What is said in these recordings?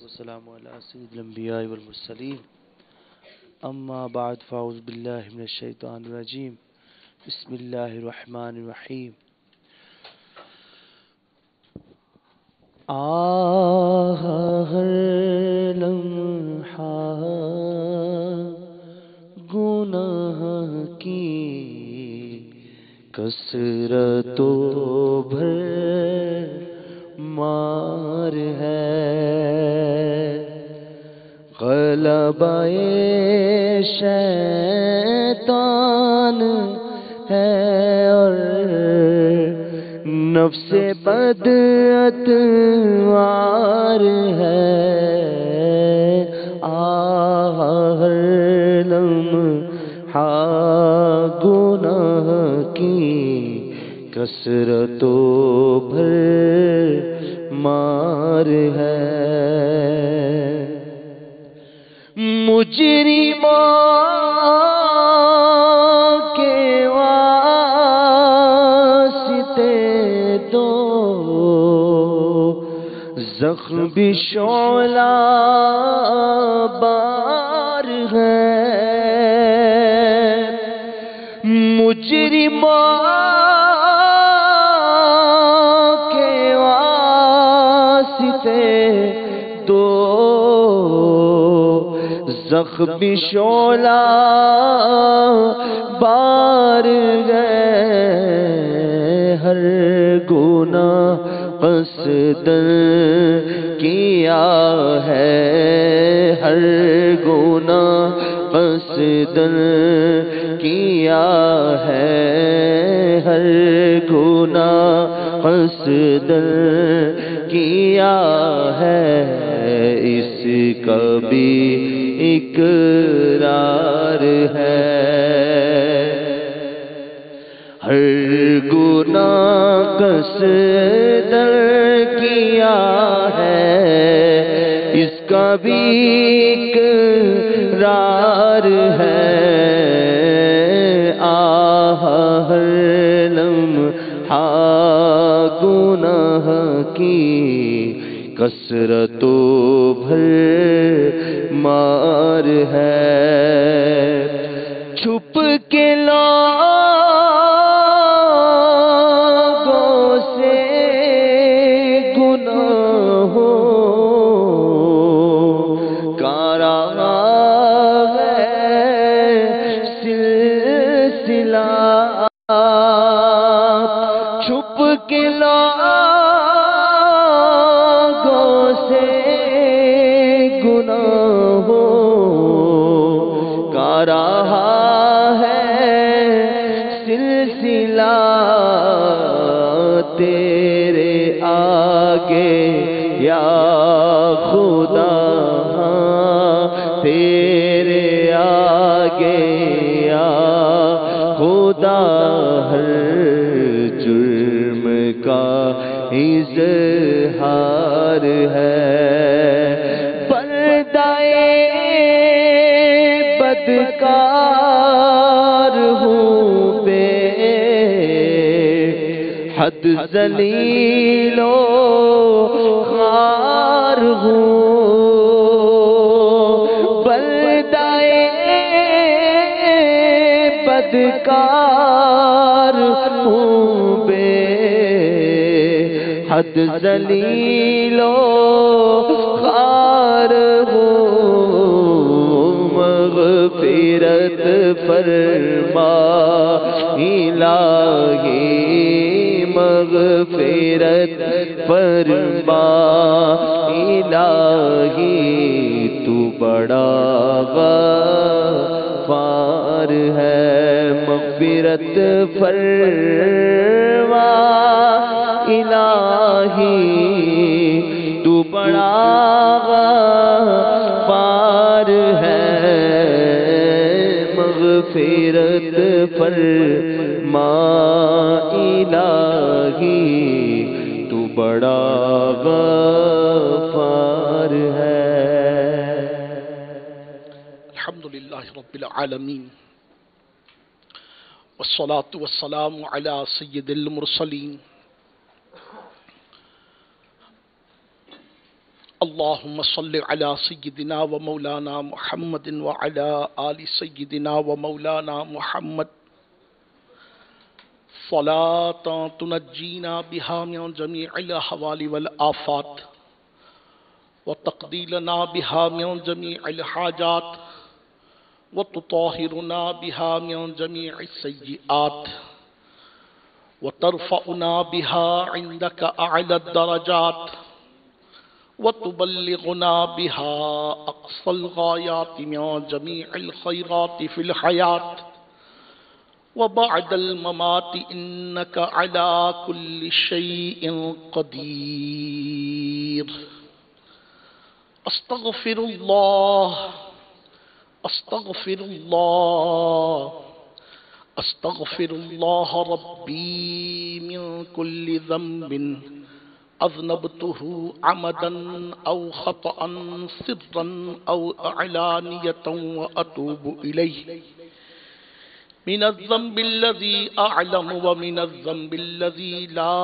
والسلام على سيد الأنبياء والمرسلين أما بعد فأعوذ بالله من الشيطان الرجيم بسم الله الرحمن الرحيم ہر لمحہ گناہ کی کثرت و بھر مار ہے غلبہ شیطان ہے اور نفس بد اتوار ہے ہر لمحہ گناہ کی کثرت و بھر مار ہے مجرموں کے واسطے دو زخم بھی شعلہ بار ہے مجرموں کے واسطے دو زخمی شعلہ بار گئے ہر گناہ قصداً کیا ہے ہر گناہ قصداً کیا ہے ہر گناہ قصداً کیا ہے اس کا بھی اقرار ہے ہر گناہ قصداً کیا ہے اس کا بھی اقرار ہے ہر لمحہ گناہ کی کثرت و بھر مار ہے چھپ کے لوگوں سے گناہوں کا رہا ہے سلسلہ چھپ کے رہا ہے سلسلہ تیرے آگے یا خدا تیرے آگے یا خدا ہر جرم کا اظہار ہے بدکار ہوں بے حد ذلیل و خوار ہوں بلدائے بدکار ہوں بے حد ذلیل و خوار ہوں مغفرت فرما الہی مغفرت فرما الہی تو بڑا غفار ہے مغفرت فرما الہی تو بڑا غفار ہے مغفرت فرما الہی تو بڑا غفار ہے الحمدللہ رب العالمین والصلاة والسلام على سید المرسلین اللهم صل على سيدنا ومولانا محمد وعلى آل سيدنا ومولانا محمد صلاة تنجينا بها من جميع الأحوال والآفات وتقضي لنا بها من جميع الحاجات وتطهرنا بها من جميع السيئات وترفعنا بها عندك أعلى الدرجات وتبلغنا بها أقصى الغايات من جميع الخيرات في الحياة وبعد الممات إنك على كل شيء قدير. استغفر الله استغفر الله استغفر الله ربي من كل ذنب أذنبته عمدا أو خطأ سرا أو علانية وأتوب إليه من الذنب الذي أعلم ومن الذنب الذي لا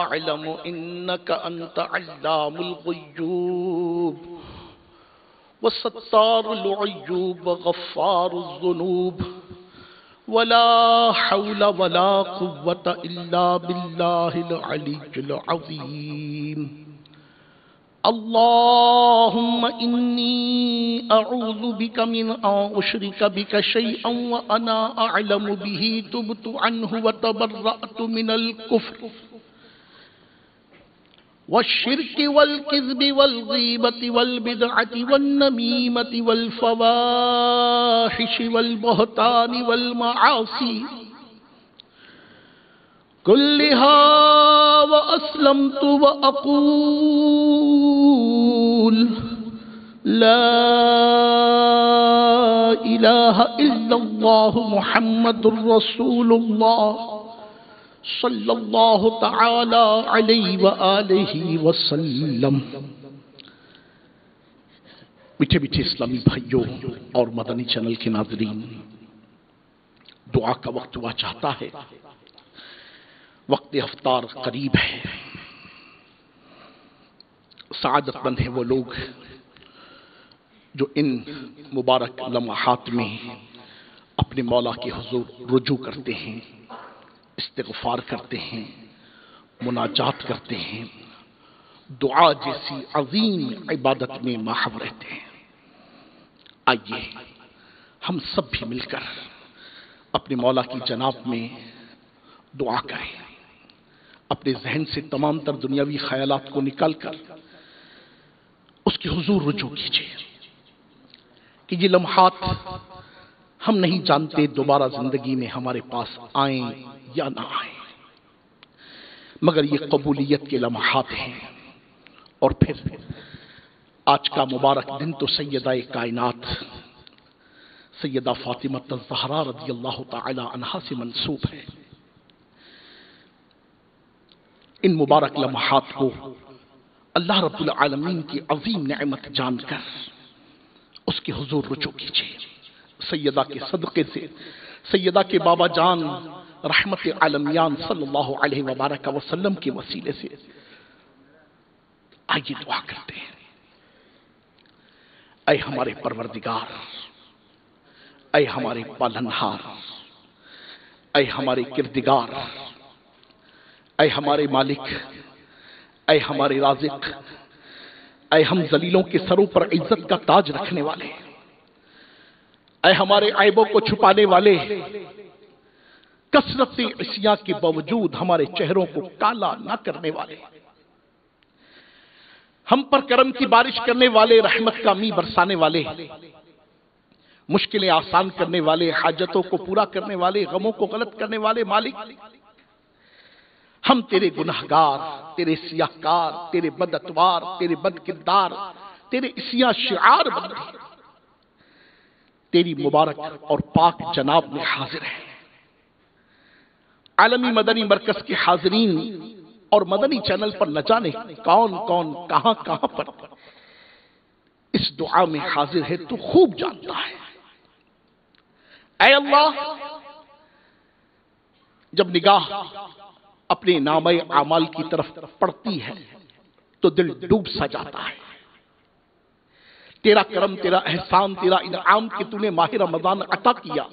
أعلم إنك أنت علام الغيوب وستار العيوب غفار الذنوب ولا حول ولا قوة إلا بالله العلي العظيم. اللهم إني أعوذ بك من أن أشرك بك شيئا وأنا أعلم به تبت عنه وتبرأت من الكفر والشرك والكذب والغيبة والبدعة والنميمة والفواحش والبهتان والمعاصي كلها وأسلمت وأقول لا إله إلا الله محمد رسول الله صلی اللہ تعالی علیہ وآلہ وسلم. میٹھے میٹھے اسلامی بھائیوں اور مدنی چینل کے ناظرین، دعا کا وقت ہوا چاہتا ہے، وقت افطار قریب ہے. سعادت مند ہیں وہ لوگ جو ان مبارک لمحات میں اپنے مولا کے حضور رجوع کرتے ہیں، استغفار کرتے ہیں، مناجات کرتے ہیں، دعا جیسی عظیم عبادت میں ماہر رہتے ہیں. آئیے ہم سب بھی مل کر اپنے مولا کی جناب میں دعا کریں، اپنے ذہن سے تمام تر دنیاوی خیالات کو نکال کر اس کے حضور رجوع کیجیے کہ یہ لمحات ہم نہیں جانتے دوبارہ زندگی میں ہمارے پاس آئیں یا نہ آئیں، مگر یہ قبولیت کے لمحات ہیں. اور پھر آج کا مبارک دن تو سیدہ کائنات سیدہ فاطمہ الزہرا رضی اللہ تعالی عنہا سے منسوب ہے. ان مبارک لمحات کو اللہ رب العالمین کی عظیم نعمت جان کر اس کے حضور رجوع کیجیے. سیدہ کے صدقے سے، سیدہ کے بابا جان رحمت عالمیان صلی اللہ علیہ وبارک وسلم کے وسیلے سے آئیے دعا کرتے ہیں. اے ہمارے پروردگار، اے ہمارے پالنہار، اے ہمارے کردگار، اے ہمارے مالک، اے ہمارے رازق، اے ہم ذلیلوں کے سروں پر عزت کا تاج رکھنے والے، اے ہمارے عیبوں کو چھپانے والے، کثرت عصیاں کے باوجود ہمارے چہروں کو کالا نہ کرنے والے، ہم پر کرم کی بارش کرنے والے، رحمت کا می برسانے والے، مشکلیں آسان کرنے والے، حاجتوں کو پورا کرنے والے، غموں کو غلط کرنے والے مالک، ہم تیرے گناہگار، تیرے سیاہکار، تیرے بد اتوار، تیرے بد کردار، تیرے عصیاں شعار بندے تیری مبارک اور پاک جناب میں حاضر ہیں. عالمی مدنی مرکز کے حاضرین اور مدنی چینل پر نہ جانے کون کون کہاں کہاں پر اس دعا میں حاضر ہے، تو خوب جانتا ہے. اے اللہ، جب نگاہ اپنے نامہ اعمال کی طرف پڑتی ہے تو دل ڈوب سا جاتا ہے. تیرا کرم، تیرا احسان، تیرا انعام کہ تو نے ماہ رمضان عطا کیا،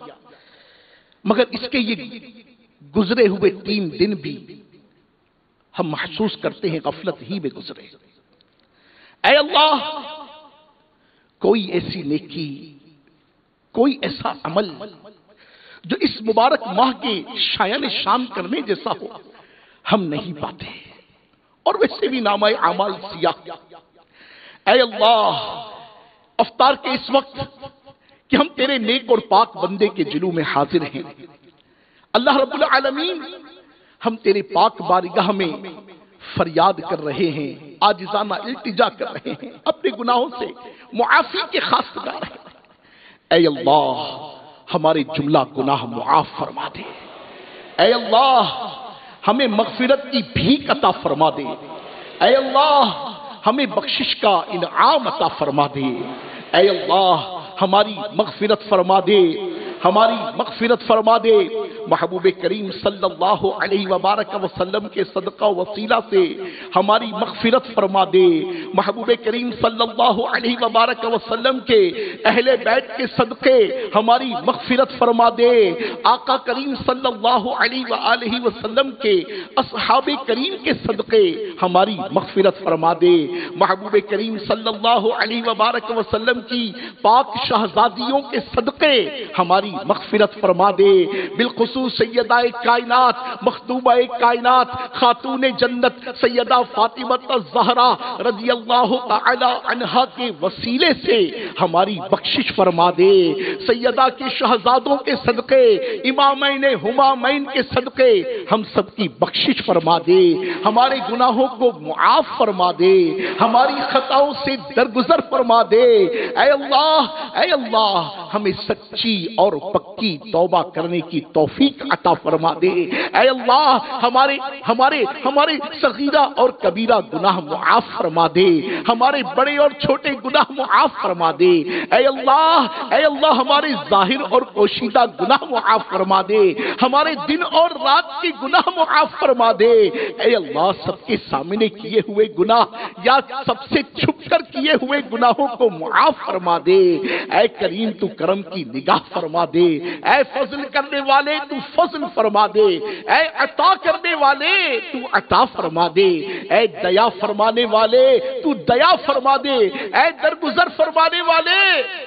مگر اس کے یہ گزرے ہوئے 3 دن بھی ہم محسوس کرتے ہیں غفلت ہی میں گزرے۔ اے اللہ، کوئی ایسی نیکی، کوئی ایسا عمل جو اس مبارک ماہ کے شایان شان کرنے جیسا ہو، ہم نہیں پاتے، اور ویسے بھی نامہ اعمال سیاہ۔ اے اللہ، افطار کے اس وقت کہ ہم تیرے نیک اور پاک بندے کے جلوہ میں حاضر ہیں، اللہ رب العالمین، ہم تیرے پاک بارگاہ میں فریاد کر رہے ہیں، عاجزانہ التجا کر رہے ہیں، اپنے گناہوں سے معافی کے خواستگار ہیں۔ اے اللہ، ہمارے جملہ گناہ معاف فرما دے۔ اے اللہ، ہمیں مغفرت کی بھیک عطا فرما دے۔ اے اللہ، ہمیں بخشش کا انعام عطا فرما دے۔ اے اللہ، ہماری مغفرت فرما دے، ہماری مغفرت فرما دے۔ محبوب کریم صلی اللہ علیہ وبارک وسلم کے صدقہ وسیلہ سے ہماری مغفرت فرما دے۔ محبوب کریم صلی اللہ علیہ وبارک وسلم کے اہل بیت کے صدقے ہماری مغفرت فرما دے۔ آقا کریم صلی اللہ علیہ وآلہ وسلم کے اصحاب کریم کے صدقے ہماری مغفرت فرما دے۔ محبوب کریم صلی اللہ علیہ وبارک وسلم کی پاک شہزادیوں کے صدقے ہماری مغفرت فرما دے۔ بالخصوص سیدہ کائنات، مخدومہ کائنات، خاتون جنت سیدہ فاطمہ الزہرا رضی اللہ تعالی عنہا کے وسیلے سے ہماری بخشش فرما دے۔ سیدہ کے شہزادوں کے صدقے، امامین ہمامین کے صدقے ہم سب کی بخشش فرما دے، ہمارے گناہوں کو معاف فرما دے، ہماری خطاؤں سے درگزر فرما دے۔ اے اللہ، اے اللہ، ہمیں سچی اور پکی توبہ کرنے کی توفیق عطا فرما دے۔ اے اللہ، ہمارے صغیرہ اور کبیرہ گناہ معاف فرما دے، ہمارے بڑے اور چھوٹے گناہ معاف فرما دے۔ اے اللہ، اے اللہ، ہمارے ظاہر اور پوشیدہ گناہ معاف فرما دے، ہمارے دن اور رات کی گناہ معاف فرما دے۔ اے اللہ، سب کے سامنے کیے ہوئے گناہ یا سب سے چھپ کر کیے ہوئے گناہوں کو معاف فرما دے۔ اے کریم، تو کرم کی نگاہ فرما دے۔ اے فضل کرنے والے، تو فضل فرما دے۔ اے عطا کرنے والے، تو عطا فرما دے۔ اے دیا فرمانے والے، تو دیا فرما دے۔ اے درگزر فرمانے والے،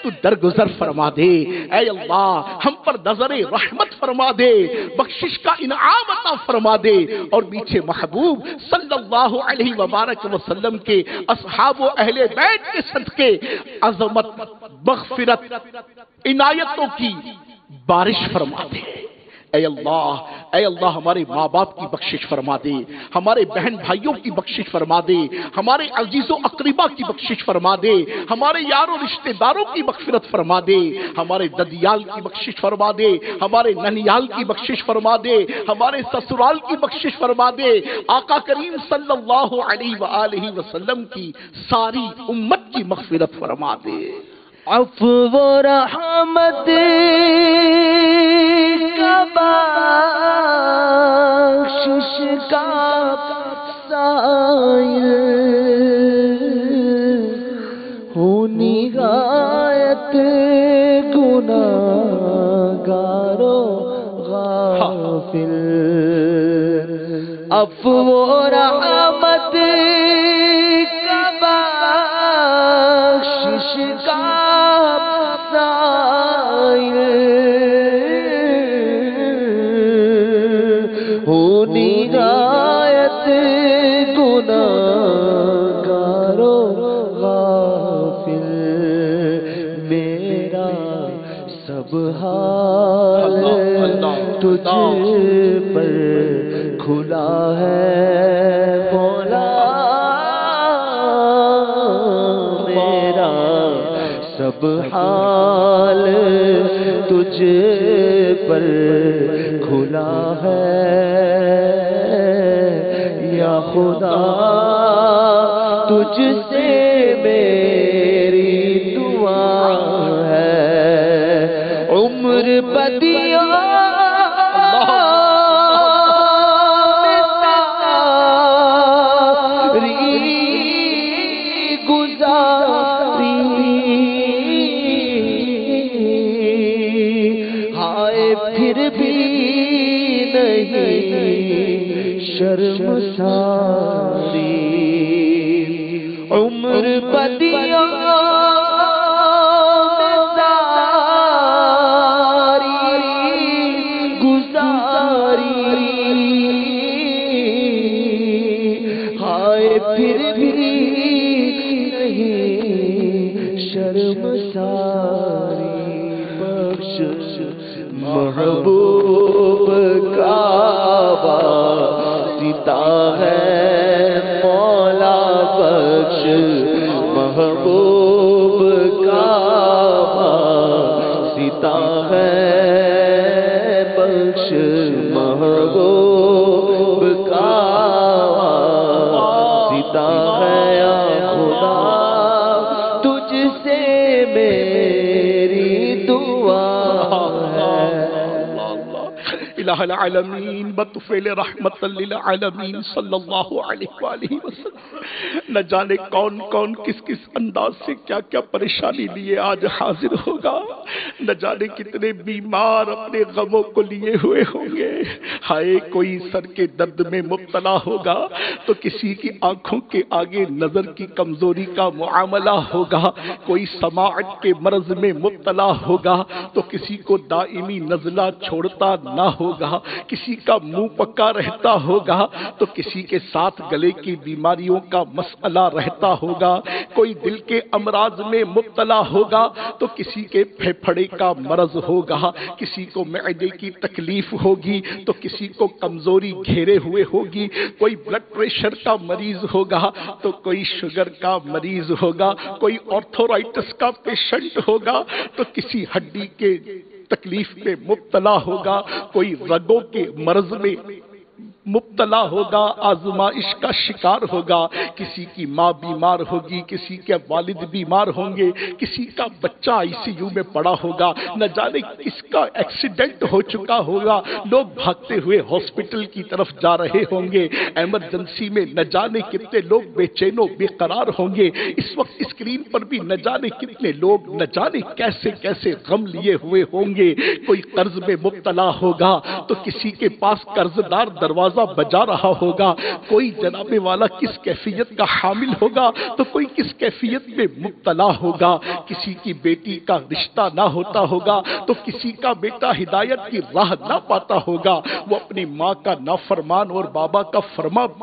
تو درگزر فرما دے۔ اے اللہ، ہم پر نظر رحمت فرما دے، بخشش کا انعام عطا فرما دے، اور میٹھے محبوب صلی اللہ علیہ وبارک وسلم کے اصحاب و اہل بیت کے صدقے عظمت، مغفرت، عنایتوں کی بارش فرما دے۔ اے اللہ، اے اللہ، ہمارے ماں باپ کی بخشش فرما دے، ہمارے بہن بھائیوں کی بخشش فرما دے، ہمارے عزیز و اقربا کی بخشش فرما دے، ہمارے یار و رشتہ داروں کی مغفرت فرما دے، ہمارے ددیال کی بخشش فرما دے، ہمارے ننیال کی بخشش فرما دے، ہمارے سسرال کی بخشش فرما دے۔ آقا کریم صلی اللہ علیہ وآلہ وسلم کی ساری امت کی مغفرت فرما دے۔ عفو و رحمت کا بخشش کا سائل ہوں نہایت گناہگار و غافل۔ عفو و رحمت کا بخشش کا نہایت گناہگار و غافل، میرا سب حال تجھ پر کھلا ہے مولا، میرا سب حال تجھ پر کھلا ہے یا خدا، تجھ سے میری دعا ہے، عمر بدیوں میں تیری گزاری پھر بھی نہیں شرمساری، عمر بدیوں میں ساری گزاری، ہائے پھر بھی نہیں شرمساری، بخش محبوب کا واسطہ ہے مولا، بخش محبوب کا واسطہ ہے، بخش محبوب کا واسطہ ہے، یا خدا تجھ سے میری دعا ہے۔ الہ العالمین بطفیل رحمت للعالمین صلی اللہ علیہ وآلہ وسلم، نہ جانے کون کون کس کس انداز سے کیا کیا پریشانی لیے آج حاضر ہوگا، نہ جانے کتنے بیمار اپنے غموں کو لیے ہوئے ہوں گے۔ ہائے کوئی سر کے درد میں مبتلا ہوگا تو کسی کی آنکھوں کے آگے نظر کی کمزوری کا معاملہ ہوگا، کوئی سماعت کے مرض میں مبتلا ہوگا تو کسی کو دائمی نزلہ چھوڑتا نہ ہوگا، کسی کا منہ پکا رہتا ہوگا تو کسی کے ساتھ گلے کی بیماریوں کا مسئلہ رہتا ہوگا، کوئی دل کے امراض میں مبتلا ہوگا تو کسی کے پھیپھڑے کا مرض ہوگا، کسی کو معدے کی تکلیف ہوگی تو کسی کو کمزوری گھیرے ہوئے ہوگی، کوئی بلڈ پریشر کا مریض ہوگا تو کوئی شوگر کا مریض ہوگا، کوئی آرتھورائٹس کا پیشنٹ ہوگا تو کسی ہڈی کے تکلیف میں مبتلا ہوگا، کوئی رگوں کے مرض میں مبتلا ہوگا، آزمائش کا شکار ہوگا، کسی کی ماں بیمار ہوگی، کسی کے والد بیمار ہوں گے، کسی کا بچہ آئی سی یو میں پڑا ہوگا، نہ جانے کس کا ایکسیڈنٹ ہو چکا ہوگا، لوگ بھاگتے ہوئے ہاسپٹل کی طرف جا رہے ہوں گے، ایمرجنسی میں نہ جانے کتنے لوگ بے چین و بے قرار ہوں گے، اس وقت اسکرین پر بھی نہ جانے کتنے لوگ نہ جانے کیسے کیسے غم لیے ہوئے ہوں گے، کوئی قرض میں مبتلا ہوگا تو کسی کے پاس قرض دار دروازہ بجا رہا ہوگا، کوئی جناب والا کس کیفیت کا حامل ہوگا تو کوئی کس کیفیت میں مبتلا ہوگا، کسی کی بیٹی کا رشتہ نہ ہوتا ہوگا تو کسی کا بیٹا ہدایت کی راہ نہ پاتا ہوگا، وہ اپنی ماں کا نافرمان اور بابا کا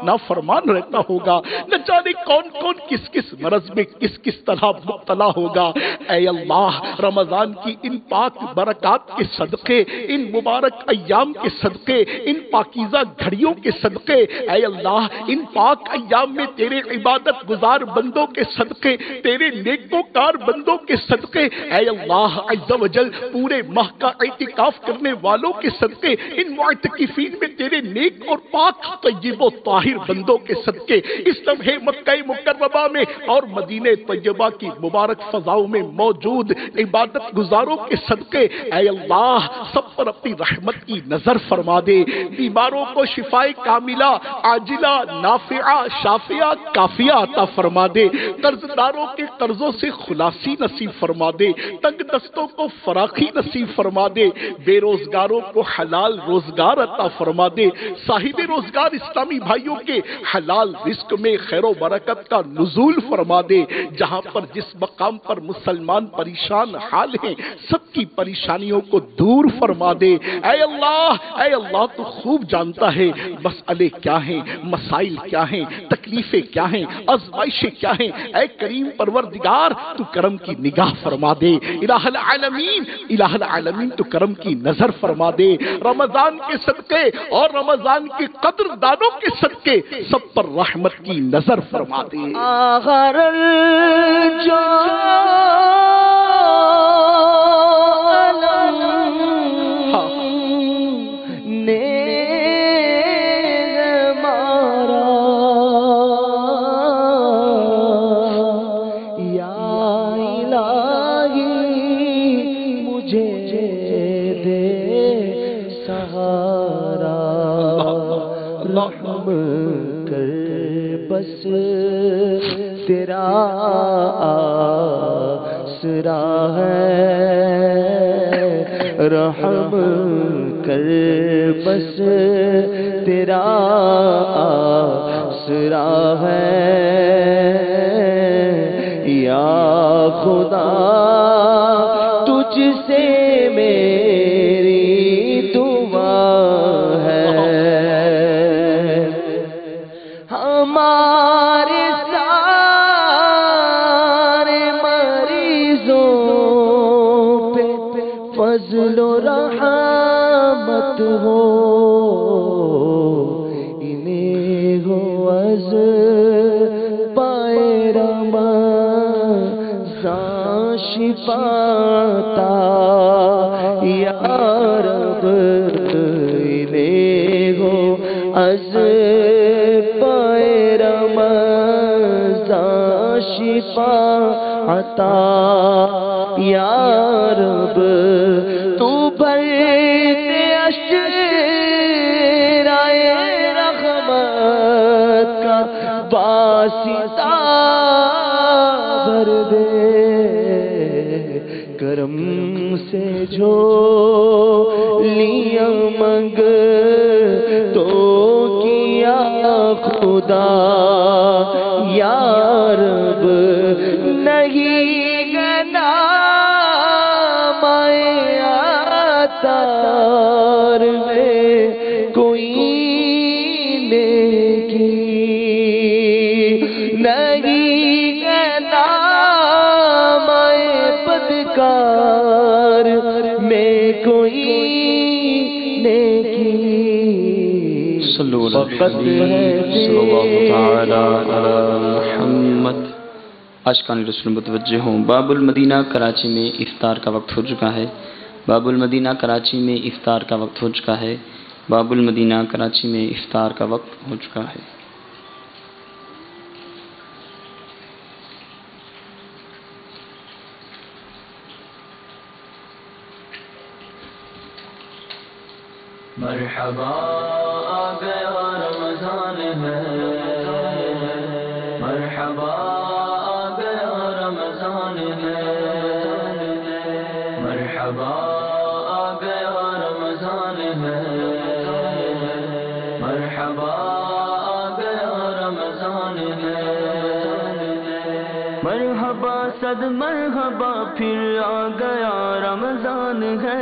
نافرمان رہتا ہوگا، نہ جانے کون کون کس کس مرض میں کس کس طرح مبتلا ہوگا۔ اے اللہ رمضان کی ان پاک برکات کے صدقے، ان مبارک ایام کے صدقے، ان پاکیزہ گھڑیوں کے صدقے، اے اللہ ان پاک ایام میں تیرے عبادت گزار بندوں کے صدقے، تیرے نیکوکار بندوں کے صدقے، اے اللہ عز و جل پورے ماہ کا اعتکاف کرنے والوں کے صدقے، ان معتکفین میں تیرے نیک اور پاک طیب و طاہر بندوں کے صدقے، اس لمحے مکہ مکرمہ میں اور مدینہ طیبہ کی مبارک فضاؤں میں موجود عبادت گزاروں کے صدقے، اے اللہ سب پر اپنی رحمت کی نظر فرما دے، بیماروں کو شفا کاملہ عاجلہ نافعہ شافعہ کافیہ عطا فرما دے، قرض داروں کے قرضوں سے خلاصی نصیب فرما دے، تنگ دستوں کو فراخی نصیب فرما دے، بے روزگاروں کو حلال روزگار عطا فرما دے، صاحب روزگار اسلامی بھائیوں کے حلال رزق میں خیر و برکت کا نزول فرما دے، جہاں پر جس مقام پر مسلمان پریشان حال ہیں سب کی پریشانیوں کو دور فرما دے، اے اللہ تو خوب جانتا ہے مسئلے کیا ہیں، مسائل کیا ہیں، تکلیفیں کیا ہیں، آزمائشیں کیا ہیں، اے کریم پروردگار تو کرم کی نگاہ فرما دے، الہ العالمین تو کرم کی نظر فرما دے، رمضان کے صدقے اور رمضان کے قدر دانوں کے صدقے سب پر رحمت کی نظر فرما دے۔ آخر بس تیرا آسرا ہے، رحم کر بس تیرا آسرا ہے یا خدا تجھ سے میری دعا ہے ہمارے سارے مریضوں پہ فضل و رحمت ہو انہیں ہو از پائے رمضان شفا عطا یا رب انہیں ہو از پائے رمضان شفا عطا یا رب تو بھرتے اشرائے رحمت کا واسطہ بھر دے کرم سے جھولیاں منگ تو کیا خدا یا رب نہیں گنا مائے آتار میں کوئی نیکی نہیں گنا مائے بدکار میں کوئی نیکی فقط ہے صلی اللہ تعالی علی محمد۔ عاشقان رسول متوجہ ہوں، باب المدینہ کراچی میں افطار کا وقت ہو چکا ہے۔ باب المدینہ کراچی میں افطار کا وقت ہو چکا ہے۔ باب المدینہ کراچی میں افطار کا وقت ہو چکا ہے۔ مرحبا آ گیا رمضان ہے، مرحبا آ گیا رمضان ہے، مرحبا آ گیا رمضان ہے، مرحبا آ گیا رمضان ہے، مرحبا صد مرحبا پھر آ گیا رمضان ہے،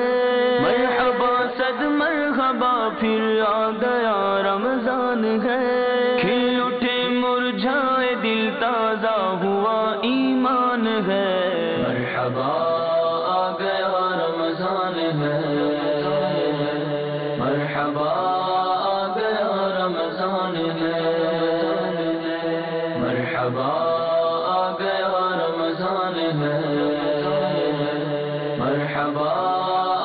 مرحبا صد مرحبا پھر آ گیا رمضان ہے، کھل اٹھے مرجھائے دل تازہ ہوا ایمان ہے، مرحبا آ گیا رمضان ہے، مرحبا آ گیا رمضان ہے، مرحبا آ گیا رمضان ہے، مرحبا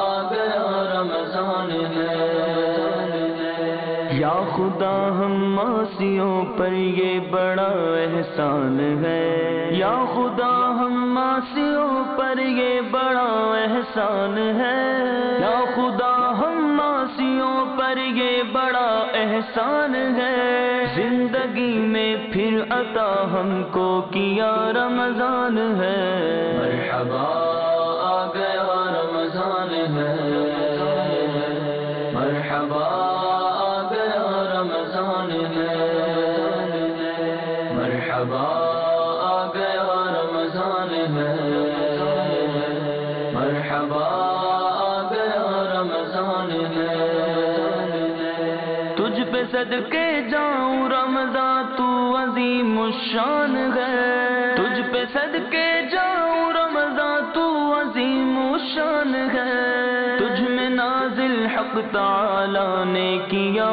آ گیا رمضان ہے، یا خدا ہم معصیوں پر یہ بڑا احسان ہے، یا خدا ہم معصیوں پر یہ بڑا احسان ہے، یا خدا ہم معصیوں پر یہ بڑا احسان ہے، زندگی میں پھر عطا ہم کو کیا رمضان ہے، مرحبا آ گیا رمضان ہے، مرحبا آ گیا رمضان ہے، مرحبا آ گیا رمضان ہے، مرحبا آ گیا رمضان ہے، تجھ پہ صدقے جاؤں رمضان تو عظیم الشان ہے، تجھ پہ صدقے جاؤں رمضان تو عظیم الشان ہے، تجھ میں نازل حق تعالی نے کیا